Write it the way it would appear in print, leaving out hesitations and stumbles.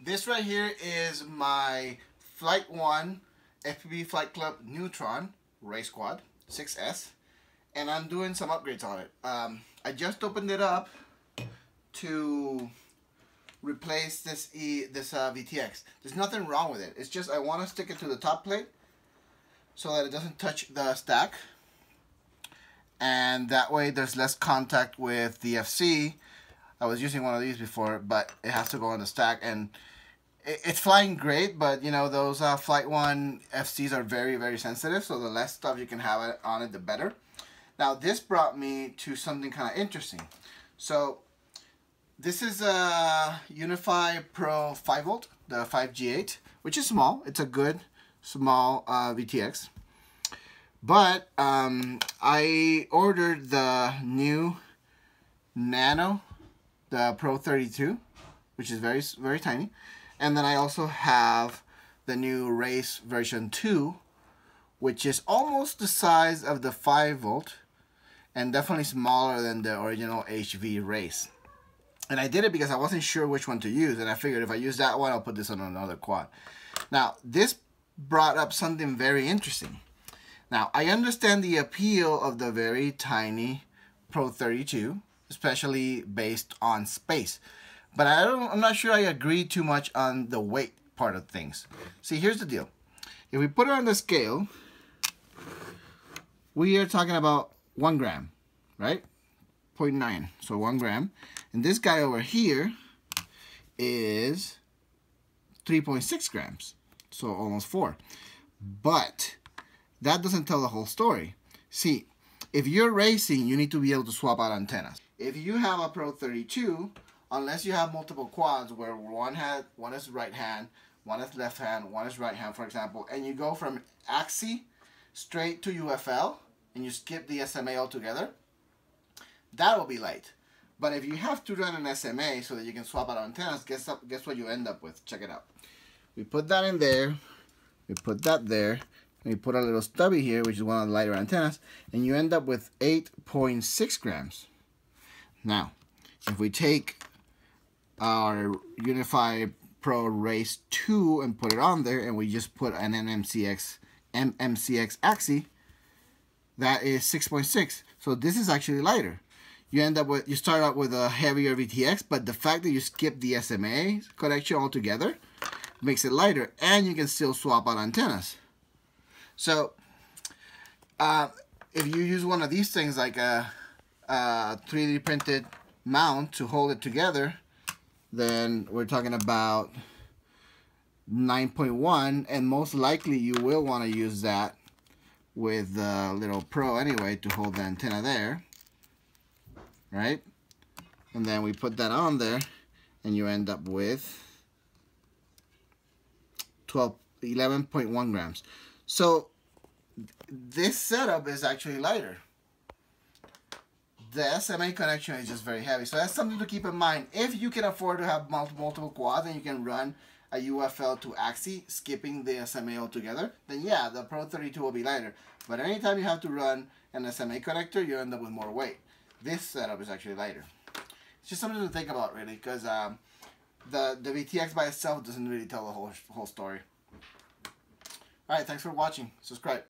This right here is my Flight 1 FPV Flight Club Neutron Race Quad 6S, and I'm doing some upgrades on it. I just opened it up to replace this VTX. There's nothing wrong with it. It's just I want to stick it to the top plate so that it doesn't touch the stack, and that way there's less contact with the FC. I was using one of these before, but it has to go on the stack, and it's flying great, but you know, those Flight 1 FCs are very, very sensitive, so the less stuff you can have on it, the better. Now, this brought me to something kind of interesting. So, this is a Unify Pro 5V, the 5G8, which is small. It's a good, small VTX. But, I ordered the new Nano, the Pro32, which is very, very tiny. And then I also have the new Race version 2, which is almost the size of the 5V and definitely smaller than the original HV Race. And I did it because I wasn't sure which one to use, and I figured if I use that one, I'll put this on another quad. Now, this brought up something very interesting. Now, I understand the appeal of the very tiny Pro32, especially based on space. But I'm not sure I agree too much on the weight part of things. See, here's the deal. If we put it on the scale, we are talking about 1 gram, right? 0.9, so 1 gram. And this guy over here is 3.6 grams, so almost 4. But that doesn't tell the whole story. See, if you're racing, you need to be able to swap out antennas. If you have a Pro32, unless you have multiple quads where one is right hand, one is left hand, one is right hand, for example, and you go from AXI straight to UFL, and you skip the SMA altogether, that will be light. But if you have to run an SMA so that you can swap out antennas, guess what you end up with? Check it out. We put that in there, we put that there, and we put a little stubby here, which is one of the lighter antennas, and you end up with 8.6 grams. Now, if we take our Unify Pro Race 2 and put it on there, and we just put an MMCX AXI, that is 6.6. So this is actually lighter. You start out with a heavier VTX, but the fact that you skip the SMA connection altogether makes it lighter, and you can still swap out antennas. So if you use one of these things like a 3D printed mount to hold it together, then we're talking about 9.1, and most likely you will want to use that with the little Pro anyway to hold the antenna there, right? And then we put that on there, and you end up with 11.1 grams. So this setup is actually lighter. The SMA connection is just very heavy, so that's something to keep in mind. If you can afford to have multiple quads and you can run a UFL to AXI, skipping the SMA altogether, then yeah, the Pro32 will be lighter. But anytime you have to run an SMA connector, you end up with more weight. This setup is actually lighter. It's just something to think about, really, because the VTX by itself doesn't really tell the whole story. All right, thanks for watching. Subscribe.